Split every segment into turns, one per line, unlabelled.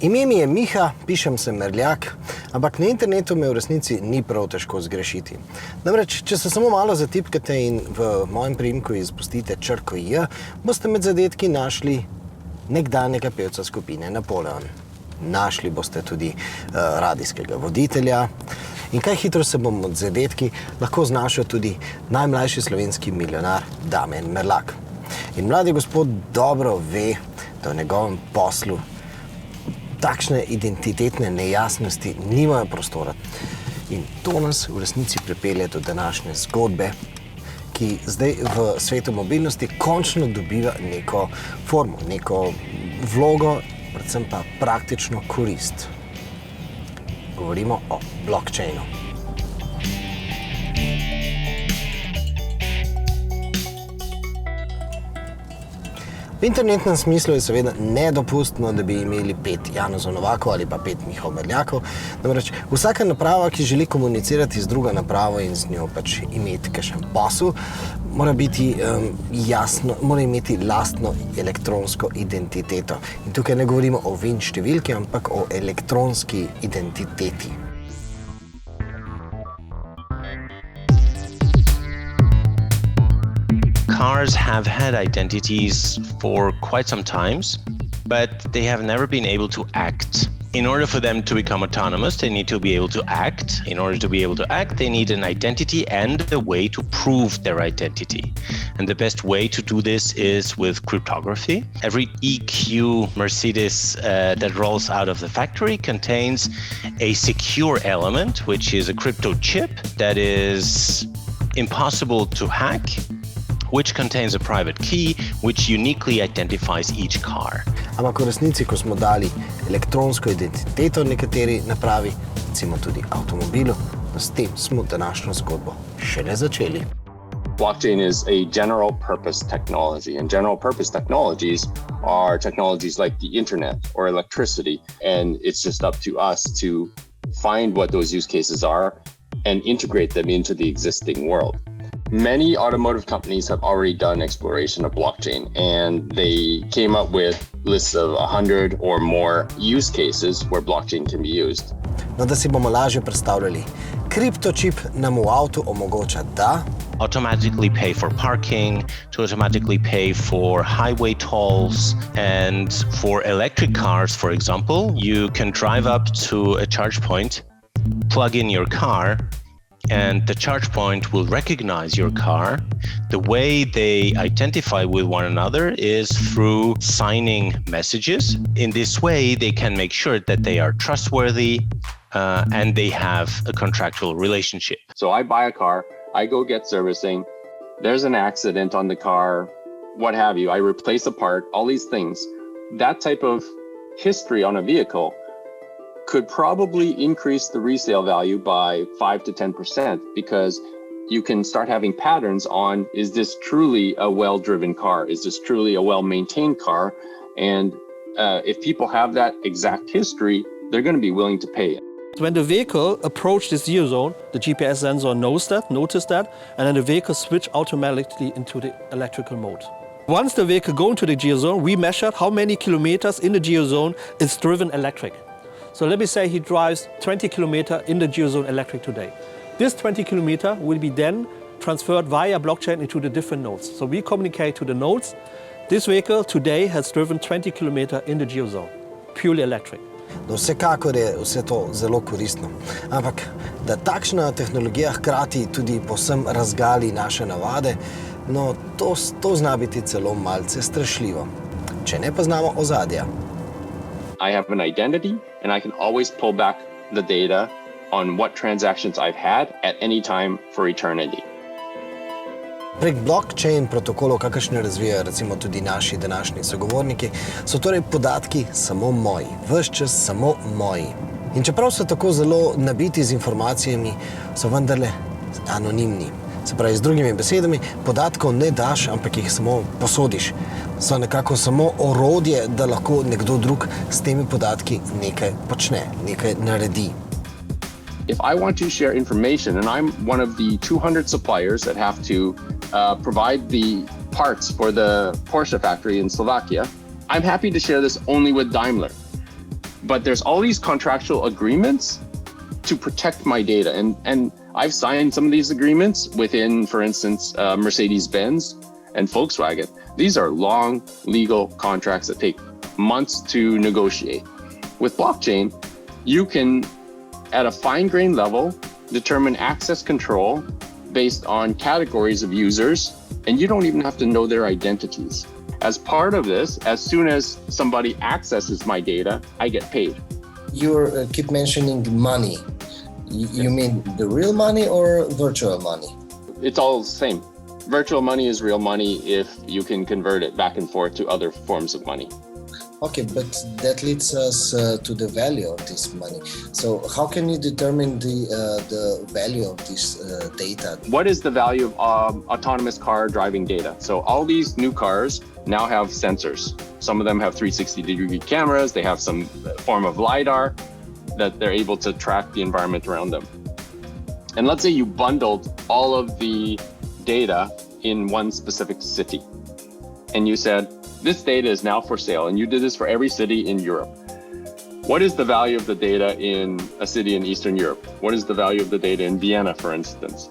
Ime mi je Miha, pišem se Merljak, ampak na internetu me v resnici ni prav težko zgrešiti. Namreč, če se samo malo zatipkate in v mojem priimku izpustite črko J, boste med zadetki našli nekdanjega pevca skupine Napoleon. Našli boste tudi radijskega voditelja in kaj hitro se bom od zadetki lahko znašel tudi najmlajši slovenski milijonar Damjan Merljak. In mladi gospod dobro ve, da v njegovem poslu takšne identitetne nejasnosti nimajo prostora. In to nas v resnici pripelje do današnje zgodbe, ki zdaj v svetu mobilnosti končno dobiva neko formo, neko vlogo, predvsem pa praktično korist. Govorimo o blockchainu. V internetnem smislu je seveda nedopustno, da bi imeli 5 Janezov Novakov ali pa 5 Mihaov Merljakov. Namreč vsaka naprava, ki želi komunicirati z drugo napravo in z njo pač imeti kakšen posel, mora biti mora imeti lastno elektronsko identiteto. In tukaj ne govorimo o VIN številki, ampak o elektronski identiteti.
Cars have had identities for quite some times, but they have never been able to act. In order for them to become autonomous, they need to be able to act. In order to be able to act, they need an identity and a way to prove their identity. And the best way to do this is with cryptography. Every EQ Mercedes that rolls out of the factory contains a secure element, which is a crypto chip that is impossible to hack, which contains a private key, which uniquely identifies each car.
Ampak v resnici, ko smo dali elektronsko identiteto nekateri napravi, recimo tudi avtomobilu, s tem smo današnjo zgodbo šele začeli.
Blockchain is a general purpose technology, and general purpose technologies are technologies like the internet or electricity, and it's just up to us to find what those use cases are and integrate them into the existing world. Many automotive companies have already done exploration of blockchain, and they came up with lists of 100 or more use cases where blockchain can be used.
No, da si bomo lažje predstavljali. Kriptočip nam v avtu omogoča, da
automatically pay for parking, to automatically pay for highway tolls, and for electric cars, for example, you can drive up to a charge point, plug in your car, and the charge point will recognize your car. The way they identify with one another is through signing messages. In this way, they can make sure that they are trustworthy and they have a contractual relationship.
So I buy a car, I go get servicing, there's an accident on the car, what have you, I replace a part, all these things. That type of history on a vehicle could probably increase the resale value by 5 to 10% because you can start having patterns on, is this truly a well-driven car? Is this truly a well-maintained car? And if people have that exact history, they're going to be willing to pay it.
When the vehicle approached the zero zone, the GPS sensor noticed that, and then the vehicle switched automatically into the electrical mode. Once the vehicle goes into the geo zone, we measured how many kilometers in the geo zone is driven electric. So let me say he drives 20 kilometers in the geozone electric today. This 20 kilometers will be then transferred via blockchain into the different nodes. So we communicate to the nodes. This vehicle today has driven 20 kilometers in the geozone, purely electric.
No, vsekakor je vse to zelo koristno. Ampak, da takšna tehnologija hkrati tudi povsem razgali naše navade, no, to zna biti celo malce strašljivo, če ne poznamo ozadja.
I have an identity, and I can always pull back the data on what transactions I've had at any time for eternity.
Prek blockchain protokolov, kakršne razvijajo recimo tudi naši današnji sogovorniki, so torej podatki samo moji, ves čas samo moji. In čeprav so tako zelo nabiti z informacijami, so vendarle anonimni. Se pravi, z drugimi besedami, podatkov ne daš, ampak jih samo posodiš. So nekako samo orodje, da lahko nekdo drug s temi podatki nekaj počne, nekaj naredi.
If I want to share information, and I'm one of the 200 suppliers that have to provide the parts for the Porsche factory in Slovakia, I'm happy to share this only with Daimler. but there's all these contractual agreements to protect my data. And I've signed some of these agreements within, for instance, Mercedes-Benz and Volkswagen. These are long legal contracts that take months to negotiate. With blockchain, you can, at a fine-grained level, determine access control based on categories of users, and you don't even have to know their identities. As part of this, as soon as somebody accesses my data, I get paid.
You keep mentioning money. You mean the real money or virtual money?
It's all the same. Virtual money is real money if you can convert it back and forth to other forms of money.
Okay, but that leads us to the value of this money. So how can you determine the value of this data?
What is the value of autonomous car driving data? So all these new cars now have sensors. Some of them have 360-degree cameras. They have some form of LiDAR that they're able to track the environment around them. And let's say you bundled all of the data in one specific city. And you said, this data is now for sale. And you did this for every city in Europe. What is the value of the data in a city in Eastern Europe? What is the value of the data in Vienna, for instance?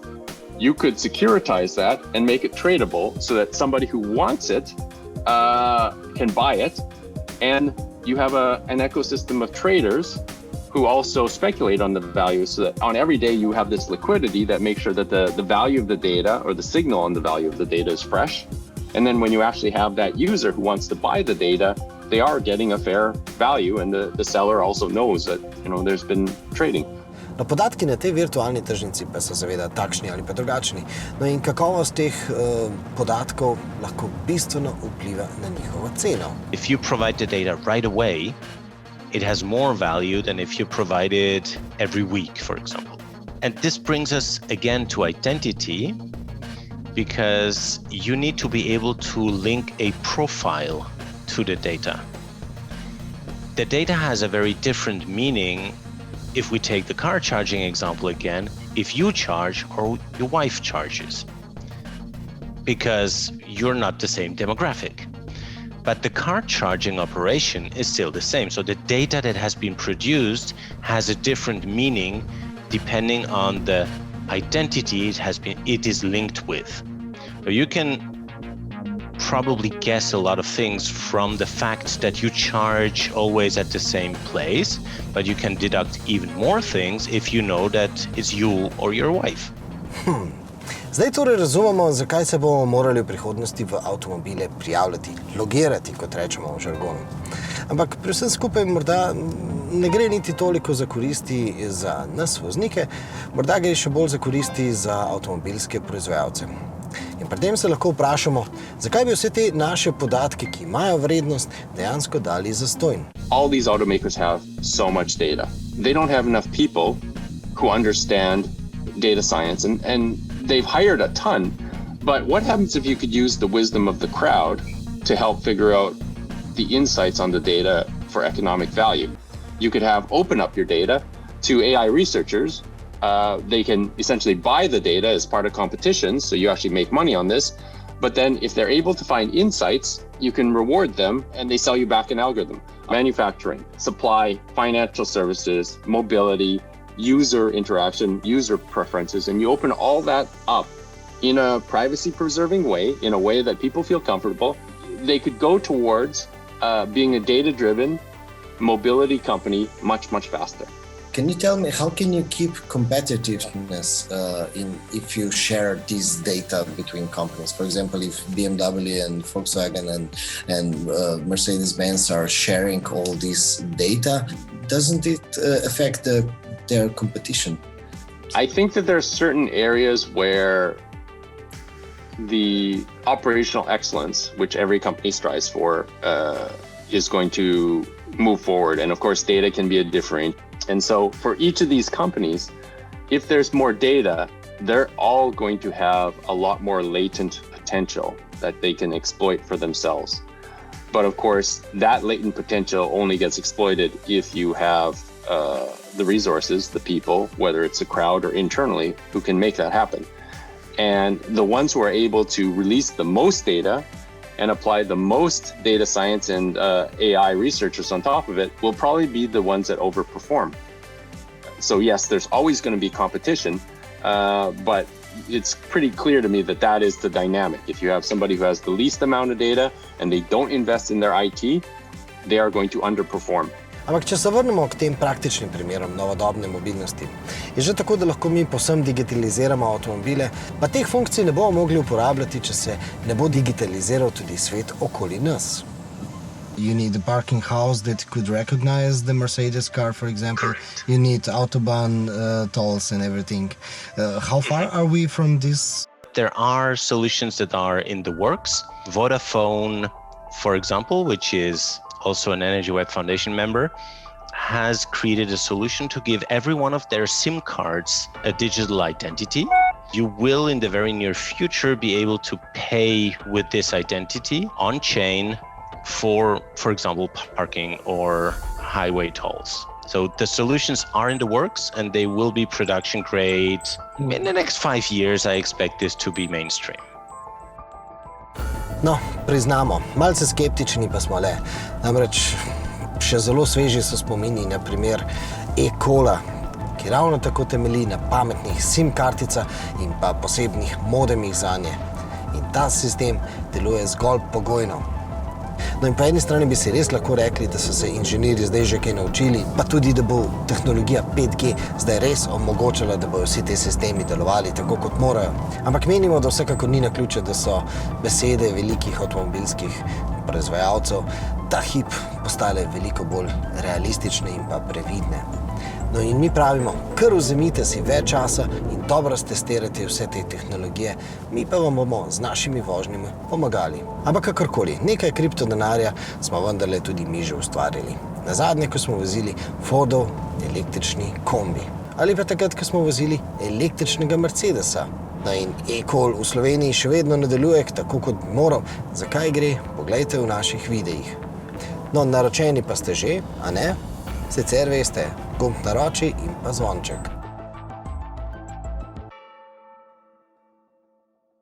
You could securitize that and make it tradable so that somebody who wants it can buy it. And you have an ecosystem of traders who also speculate on the value, so that on every day you have this liquidity that makes sure that the value of the data or the signal on the value of the data is fresh. And then when you actually have that user who wants to buy the data, they are getting a fair value, and the seller also knows that, you know, there's been trading.
No, podatki na tej virtualni tržnici pa so seveda takšni ali pa drugačni. No in kakovost teh podatkov lahko bistveno vpliva na njihovo ceno.
If you provide the data right away, it has more value than if you provide it every week, for example. And this brings us again to identity, because you need to be able to link a profile to the data. The data has a very different meaning if we take the car charging example again, if you charge or your wife charges, because you're not the same demographic. But the car charging operation is still the same. So the data that has been produced has a different meaning depending on the identity it is linked with. So you can probably guess a lot of things from the fact that you charge always at the same place, but you can deduct even more things if you know that it's you or your wife.
Zdaj torej razumemo, zakaj se bomo morali v prihodnosti v avtomobile prijavljati, logirati, kot rečemo v žargonu. Ampak pri vsem skupaj morda ne gre niti toliko za koristi za nas voznike, morda gre še bolj za koristi za avtomobilske proizvajalce. In pri tem se lahko vprašamo, zakaj bi vse te naše podatke, ki imajo vrednost, dejansko dali zastonj.
All these automakers have so much data. They don't have enough people who understand data science, and they've hired a ton. But what happens if you could use the wisdom of the crowd to help figure out the insights on the data for economic value? You could open up your data to AI researchers. They can essentially buy the data as part of competitions, so you actually make money on this. But then if they're able to find insights, you can reward them and they sell you back an algorithm. Manufacturing, supply, financial services, mobility, user interaction, user preferences, and you open all that up in a privacy-preserving way, in a way that people feel comfortable. They could go towards being a data-driven mobility company much, much faster.
Can you tell me, how can you keep competitiveness if you share this data between companies? For example, if BMW and Volkswagen and Mercedes-Benz are sharing all this data, doesn't it affect their competition?
I think that there are certain areas where the operational excellence, which every company strives for, is going to move forward. And of course, data can be a differentiator. And so for each of these companies, if there's more data, they're all going to have a lot more latent potential that they can exploit for themselves. But of course, that latent potential only gets exploited if you have the resources, the people, whether it's a crowd or internally, who can make that happen. And the ones who are able to release the most data and apply the most data science and AI researchers on top of it will probably be the ones that overperform. So yes, there's always going to be competition, but it's pretty clear to me that that is the dynamic. If you have somebody who has the least amount of data and they don't invest in their IT, they are going to underperform.
Ampak, če se vrnemo k tem praktičnim primerom novodobne mobilnosti, je že tako, da lahko mi povsem digitaliziramo avtomobile, pa teh funkcij ne bomo mogli uporabljati, če se ne bo digitaliziral tudi svet okoli nas. You need a parking house that could recognize the Mercedes car, for example. You need Autobahn tolls and everything. How far are we from this?
There are solutions that are in the works. Vodafone, for example, which is also an Energy Web Foundation member, has created a solution to give every one of their SIM cards a digital identity. You will, in the very near future, be able to pay with this identity on chain for example, parking or highway tolls. So the solutions are in the works and they will be production grade. In the next 5 years, I expect this to be mainstream.
No, priznamo, malce skeptični pa smo le. Namreč še zelo sveži so spomini na primer e-cola, ki ravno tako temelji na pametnih SIM karticah in pa posebnih modemih zanje. In ta sistem deluje zgolj pogojno. No in po eni strani bi si res lahko rekli, da so se inženirji zdaj že kaj naučili, pa tudi, da bo tehnologija 5G zdaj res omogočala, da bodo vsi te sistemi delovali tako, kot morajo. Ampak menimo, da vsekakor ni naključje, da so besede velikih avtomobilskih proizvajalcev ta hip postale veliko bolj realistične in pa previdne. No in mi pravimo, kar vzemite si več časa in dobro stestirajte vse te tehnologije, mi pa vam bomo z našimi vožnjami pomagali. Ampak kakorkoli, nekaj kriptodenarja smo vendarle tudi mi že ustvarili. Nazadnje, ko smo vozili Fordov električni kombi. Ali pa takrat, ko smo vozili električnega Mercedesa. No in e-call v Sloveniji še vedno nadaljuje tako, kot bi moral. Zakaj gre? Poglejte v naših videih. No, naročeni pa ste že, a ne? Sicer veste, gumb na roči in pa zvonček.